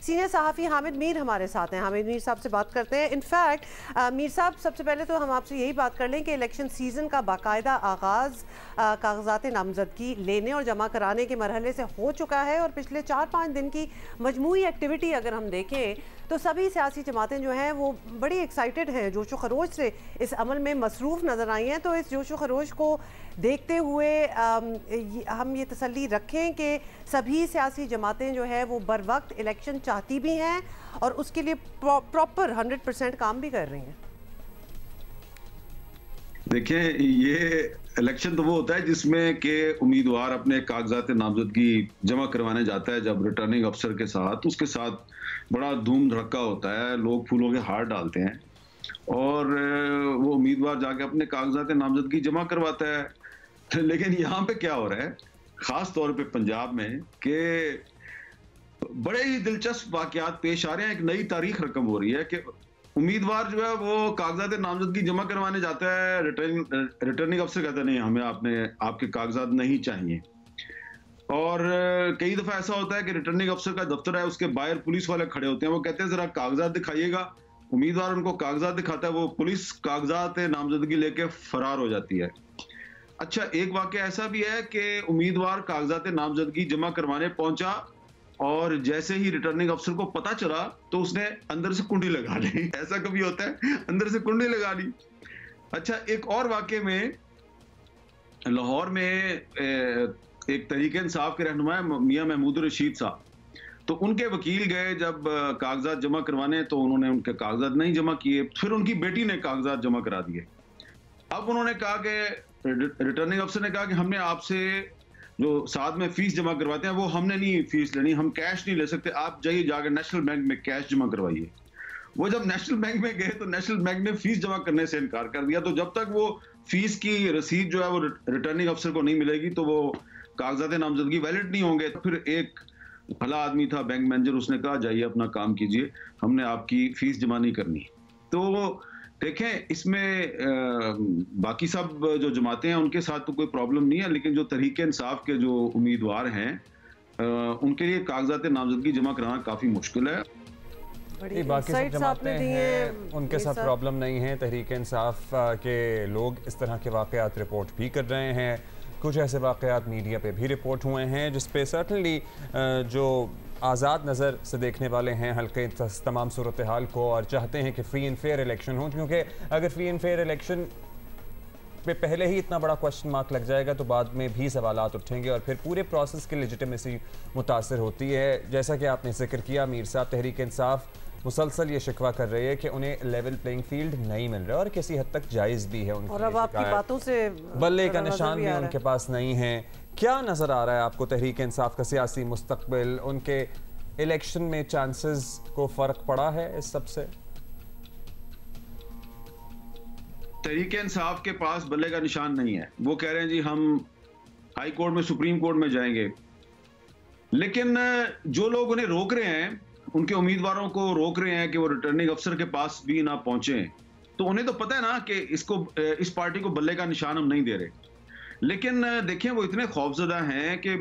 Senior सहाफ़ी हामिद मीर हमारे साथ हैं। हामिद मीर साहब से बात करते हैं। इनफैक्ट मीर साहब, सबसे पहले तो हम आपसे यही बात कर लें कि इलेक्शन सीज़न का बाकायदा आगाज़ कागजात नामजदगी लेने और जमा कराने के मरहले से हो चुका है और पिछले 4-5 दिन की मजमूई एक्टिविटी अगर हम देखें तो सभी सियासी जमातें जो हैं वो बड़ी एक्साइटेड हैं, जोशो खरोश से इस अमल में मसरूफ़ नज़र आई हैं। तो इस जोशो खरोश को देखते हुए हम ये तसल्ली रखें कि सभी सियासी जमातें जो है वो बर वक्त इलेक्शन चाहती भी हैं और उसके लिए प्रॉपर 100% काम भी कर रही हैं। देखिए, ये इलेक्शन तो वो होता है जिसमें कि उम्मीदवार अपने कागजात नामजदगी जमा करवाने जाता है जब रिटर्निंग अफसर के साथ, उसके साथ बड़ा धूम धड़का होता है, लोग फूलों के हार डालते हैं और वो उम्मीदवार जाके अपने कागजात नामजदगी जमा करवाता है। लेकिन यहाँ पे क्या हो रहा है, खास तौर पे पंजाब में, कि बड़े ही दिलचस्प वाकयात पेश आ रहे हैं। एक नई तारीख रकम हो रही है कि उम्मीदवार जो है वो कागजात नामजदगी जमा करवाने जाता है, रिटर्निंग अफसर कहता है नहीं, हमें आपके कागजात नहीं चाहिए। और कई दफा ऐसा होता है कि रिटर्निंग अफसर का दफ्तर है, उसके बाहर पुलिस वाले खड़े होते हैं, वो कहते हैं जरा कागजात दिखाइएगा। उम्मीदवार उनको कागजात दिखाता है, वो पुलिस कागजात नामजदगी लेके फरार हो जाती है। अच्छा, एक वाकया ऐसा भी है कि उम्मीदवार कागजात नामजदगी जमा करवाने पहुंचा और जैसे ही रिटर्निंग अफसर को पता चला तो उसने अंदर से कुंडी लगा ली। ऐसा कभी होता है, अंदर से कुंडी लगा ली। अच्छा, एक और वाकये में लाहौर में एक तहरीक इंसाफ के रहनुमा मियां महमूद रशीद साहब, तो उनके वकील गए जब कागजात जमा करवाने, तो उन्होंने उनके कागजात नहीं जमा किए। फिर उनकी बेटी ने कागजात जमा करा दिए। अब उन्होंने कहा कि रिटर्निंग अफसर ने कहा कि हमने आपसे जो साथ में फीस जमा करवाते हैं वो हमने नहीं फीस लेनी, हम कैश नहीं ले सकते, आप जाइए जाकर नेशनल बैंक में कैश जमा करवाइए। वो जब नेशनल बैंक में गए तो नेशनल बैंक ने फीस जमा करने से इनकार कर दिया। तो जब तक वो फीस की रसीद जो है वो रिटर्निंग अफसर को नहीं मिलेगी तो वो कागजात नामजदगी वैलिड नहीं होंगे। तो फिर एक भला आदमी था, बैंक मैनेजर, उसने कहा जाइए अपना काम कीजिए, हमने आपकी फीस जमा नहीं करनी। तो देखें, इसमें बाकी सब जो जमातें हैं उनके साथ तो कोई प्रॉब्लम नहीं है, लेकिन जो तहरीक इंसाफ के जो उम्मीदवार हैं उनके लिए कागजात नामजदगी जमा कराना काफ़ी मुश्किल है। बाकी सब जमातें हैं उनके साथ प्रॉब्लम नहीं है। तहरीक इंसाफ के लोग इस तरह के वाक़यात रिपोर्ट भी कर रहे हैं। कुछ ऐसे वाक़यात मीडिया पे भी रिपोर्ट हुए हैं जिसपे सर्टनली जो आज़ाद नज़र से देखने वाले हैं हल्के तमाम सूरत हाल को और चाहते हैं कि फ्री एंड फेयर इलेक्शन हो, क्योंकि अगर फ्री एंड फेयर इलेक्शन पे पहले ही इतना बड़ा क्वेश्चन मार्क लग जाएगा तो बाद में भी सवालात उठेंगे और फिर पूरे प्रोसेस की लेजिटिमेसी मुतासर होती है। जैसा कि आपने जिक्र किया मीर साहब, तहरीक इंसाफ मुसलसल ये शिकवा कर रही है कि उन्हें लेवल प्लेइंग फील्ड नहीं मिल रहा और किसी हद तक जायज़ भी है उनकी। और अब आपकी बातों से बल्ले का निशान भी उनके पास नहीं है। क्या नज़र आ रहा है आपको तहरीक इंसाफ का सियासी मुस्तकबिल, उनके इलेक्शन में चांसेस को फ़र्क पड़ा है इस सब से? तहरीक इंसाफ के पास बल्ले का निशान नहीं है। वो कह रहे हैं जी हम हाई कोर्ट में, सुप्रीम कोर्ट में जाएंगे, लेकिन जो लोग उन्हें रोक रहे हैं, उनके उम्मीदवारों को रोक रहे हैं कि वो रिटर्निंग अफसर के पास भी ना पहुंचे, तो उन्हें तो पता है ना कि इस पार्टी को बल्ले का निशान हम नहीं दे रहे। लेकिन देखिए, वो इतने खौफजदा हैं कि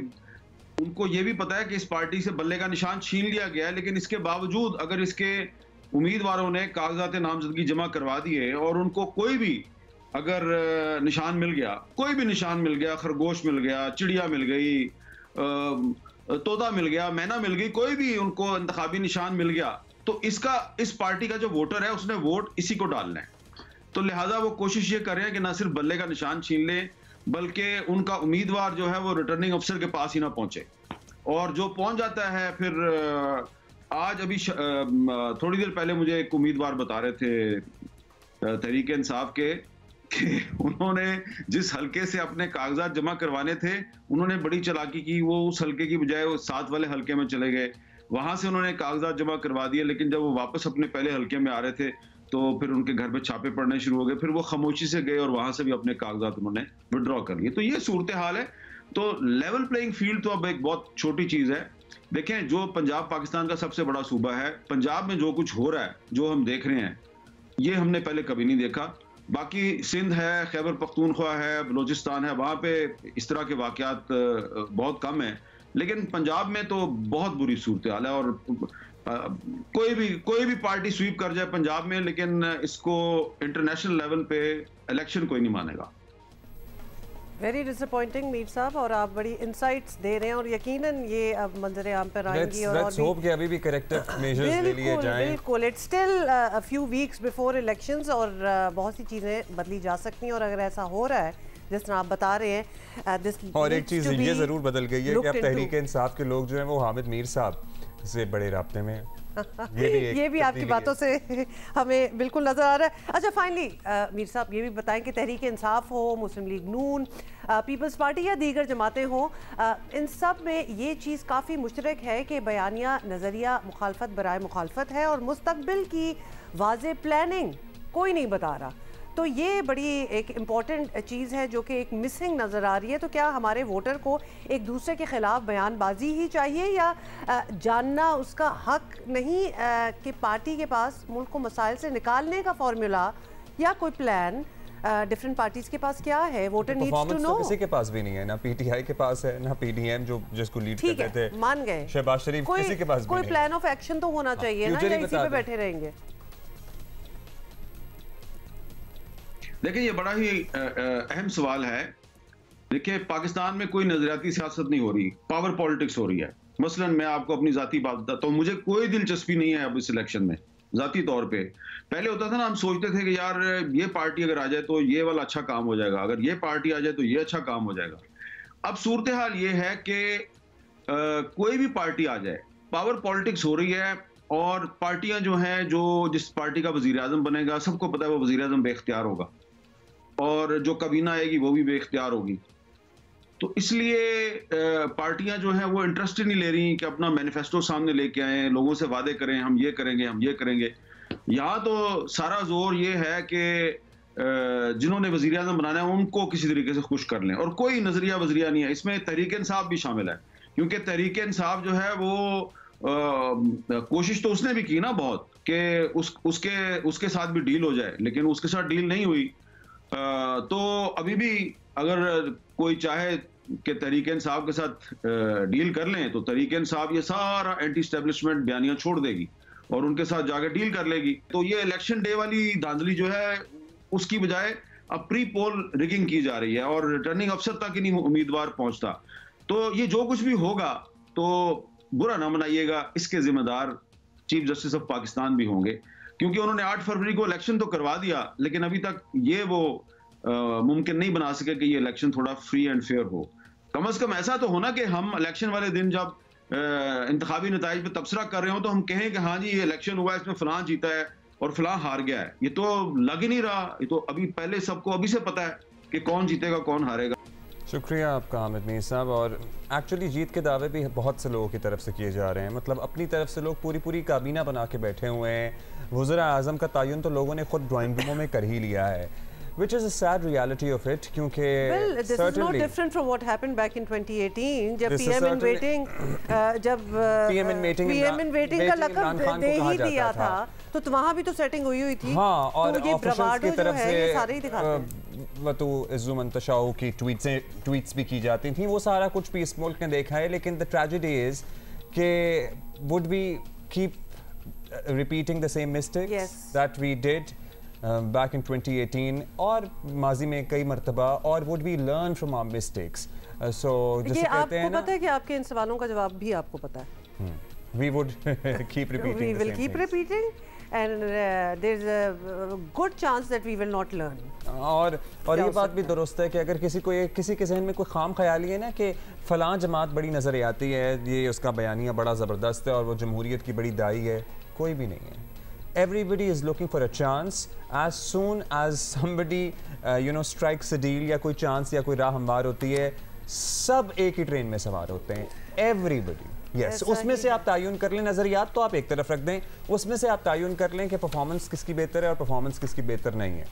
उनको ये भी पता है कि इस पार्टी से बल्ले का निशान छीन लिया गया है, लेकिन इसके बावजूद अगर इसके उम्मीदवारों ने कागजात नामजदगी जमा करवा दिए और उनको कोई भी अगर निशान मिल गया, कोई भी निशान मिल गया, खरगोश मिल गया, चिड़िया मिल गई, तोता मिल गया, मैना मिल गई, कोई भी उनको इंतखाबी निशान मिल गया, तो इस पार्टी का जो वोटर है उसने वोट इसी को डालना है। तो लिहाजा वो कोशिश ये कर रहे हैं कि ना सिर्फ बल्ले का निशान छीन लें, बल्कि उनका उम्मीदवार जो है वो रिटर्निंग अफसर के पास ही ना पहुंचे। और जो पहुंच जाता है, फिर आज अभी थोड़ी देर पहले मुझे एक उम्मीदवार बता रहे थे तहरीक इंसाफ के कि उन्होंने जिस हलके से अपने कागजात जमा करवाने थे, उन्होंने बड़ी चालाकी की, वो उस हलके की बजाय वो साथ वाले हलके में चले गए, वहां से उन्होंने कागजात जमा करवा दिए। लेकिन जब वो वापस अपने पहले हलके में आ रहे थे तो फिर उनके घर पे छापे पड़ने शुरू हो गए, फिर वो खामोशी से गए और वहां से भी अपने कागजात उन्होंने विड्रॉ कर लिए। तो ये सूरत हाल है। तो लेवल प्लेइंग फील्ड तो अब एक बहुत छोटी चीज है। देखें, जो पंजाब पाकिस्तान का सबसे बड़ा सूबा है, पंजाब में जो कुछ हो रहा है, जो हम देख रहे हैं, ये हमने पहले कभी नहीं देखा। बाकी सिंध है, खैबर पख्तूनख्वा है, बलोचिस्तान है, वहाँ पे इस तरह के वाक़यात बहुत कम है, लेकिन पंजाब में तो बहुत बुरी सूरत हाल है। और कोई भी पार्टी स्वीप कर जाए पंजाब में, लेकिन इसको इंटरनेशनल लेवल पे इलेक्शन कोई नहीं मानेगा। वेरी डिसअपॉइंटिंग मीर साहब, और आप बड़ी इंसाइट्स दे रहे हैं और यकीनन ये अब मंजर आम पर आएंगी और होप कि अभी भी करेक्टिव मेजर्स ले लिए जाएं। बिल्कुल, it's still a few weeks before elections और बहुत सी चीज़ें बदली जा सकती हैं, और अगर ऐसा हो रहा है जिस तरह आप बता रहे हैं और एक चीज़ ये ज़रूर बदल गई है कि अब तहरीक इंसाफ के लोग जो हैं वो हामिद मीर साहब से बड़े राब्ते में ये भी आपकी बातों से हमें बिल्कुल नजर आ रहा है। अच्छा, फाइनली मीर साहब ये भी बताएं कि तहरीक इंसाफ हो, मुस्लिम लीग नून, पीपल्स पार्टी या दीगर जमातें हों, इन सब में ये चीज़ काफ़ी मुश्तरक है कि बयानिया नज़रिया मुखालफत बराए मुखालफत है और मुस्तकबिल की वाज़े प्लानिंग कोई नहीं बता रहा। तो ये बड़ी एक इम्पॉर्टेंट चीज़ है जो कि एक मिसिंग नज़र आ रही है। तो क्या हमारे वोटर को एक दूसरे के ख़िलाफ़ बयानबाजी ही चाहिए या जानना उसका हक नहीं कि पार्टी के पास मुल्क को मसाइल से निकालने का फार्मूला या कोई प्लान डिफरेंट पार्टीज के पास क्या है? Voter needs to know. किसी के पास भी नहीं है, ना पीटीआई के पास है, ना पीडीएम जो जिसको लीड करते थे, मान गए शहबाज शरीफ, किसी के पास कोई प्लान ऑफ एक्शन तो होना चाहिए ना, या इसी पे बैठे रहेंगे? देखिए, ये बड़ा ही अहम सवाल है। देखिए, पाकिस्तान में कोई नजरियाती सियासत नहीं हो रही, पावर पॉलिटिक्स हो रही है। मसलन मैं आपको अपनी जाती बात बताता हूँ, मुझे कोई दिलचस्पी नहीं है अब इस इलेक्शन में जाती तौर पे। पहले होता था ना, हम सोचते थे कि यार ये पार्टी अगर आ जाए तो ये वाला अच्छा काम हो जाएगा, अगर ये पार्टी आ जाए तो ये अच्छा काम हो जाएगा। अब सूरत हाल ये है कि कोई भी पार्टी आ जाए, पावर पॉलिटिक्स हो रही है और पार्टियां जो हैं, जो जिस पार्टी का वजीर आजम बनेगा सबको पता है वो वजीर आजम बेख्तियार होगा और जो कबीना आएगी वो भी बेख्तियार होगी। तो इसलिए पार्टियां जो हैं वो इंटरेस्ट ही नहीं ले रही कि अपना मैनिफेस्टो सामने लेके आए, लोगों से वादे करें हम ये करेंगे हम ये करेंगे। यहाँ तो सारा जोर ये है कि जिन्होंने वजीर आजम बनाना है उनको किसी तरीके से खुश कर लें, और कोई नजरिया वजरिया नहीं है इसमें। तहरीक इंसाफ भी शामिल है, क्योंकि तहरीक इंसाफ जो है वो कोशिश तो उसने भी की ना बहुत कि उसके साथ भी डील हो जाए, लेकिन उसके साथ डील नहीं हुई। तो अभी भी अगर कोई चाहे कि तहरीक इंसाफ के साथ डील कर लें तो तहरीक इंसाफ ये सारा एंटी एस्टेब्लिशमेंट बयानियां छोड़ देगी और उनके साथ जाकर डील कर लेगी। तो ये इलेक्शन डे वाली धांधली जो है उसकी बजाय अब प्री पोल रिगिंग की जा रही है और रिटर्निंग अफसर तक ही नहीं उम्मीदवार पहुंचता। तो ये जो कुछ भी होगा तो बुरा ना मनाइएगा, इसके जिम्मेदार चीफ जस्टिस ऑफ पाकिस्तान भी होंगे, क्योंकि उन्होंने 8 फरवरी को इलेक्शन तो करवा दिया, लेकिन अभी तक ये वो मुमकिन नहीं बना सके कि ये इलेक्शन थोड़ा फ्री एंड फेयर हो। कम से कम ऐसा तो होना कि हम इलेक्शन वाले दिन जब इंतखाबी नताइज पे तबसरा कर रहे हो तो हम कहें कि हाँ जी ये इलेक्शन हुआ है, इसमें फलां जीता है और फलां हार गया है। ये तो लग ही नहीं रहा, ये तो अभी पहले सबको अभी से पता है कि कौन जीतेगा कौन हारेगा। शुक्रिया आपका हामिद मीर साहब। और एक्चुअली जीत के दावे भी बहुत से लोगों की तरफ से किए जा रहे हैं, मतलब अपनी तरफ से लोग पूरी काबीना बना के बैठे हुए हैं। वज़ीर आज़म का तयन तो लोगों ने खुद ड्राइंग रूमों में कर ही लिया है, which is a sad reality of it, क्योंकि well, this is no different from what happened back in 2018 जब PM in waiting का लक़ब दे ही दिया था, तो वहाँ भी तो सेटिंग हुई थी। हाँ, और तो ये ब्रावाडो जो है ये सारे ही दिखाते हैं। वतु इज़्ज़ुमन तशाऊ की ट्वीट्स भी की जाती थी, वो सारा कुछ भी इस मुल्क ने देखा है। लेकिन द ट्रेजेडी इज कि would we keep repeating the same mistakes that we did back in 2018 और माजी में कई मरतबा, और would we learn from our mistakes? So जैसे कहते हैं ना, पता है कि आपके इन सवालों का जवाब भी आपको पता है। We would keep repeating we will keep repeating and there's a good chance that we will not learn. और ये बात भी दुरुस्त है कि अगर किसी के जहन में कोई खाम ख्याली है ना कि फलां जमात बड़ी नज़र आती है, ये उसका बयानिया बड़ा ज़बरदस्त है और वो जमहूरियत की बड़ी दाई है, कोई भी नहीं है। Everybody is looking for a chance. As soon as somebody strikes a deal या कोई चांस या कोई राह हमवार होती है, सब एक ही ट्रेन में सवार होते हैं। Everybody. Yes. उसमें से आप तायुन कर लें, नज़रियात तो आप एक तरफ रख दें, उसमें से आप तायुन कर लें कि परफॉर्मेंस किसकी बेहतर है और परफॉर्मेंस किसकी बेहतर नहीं है।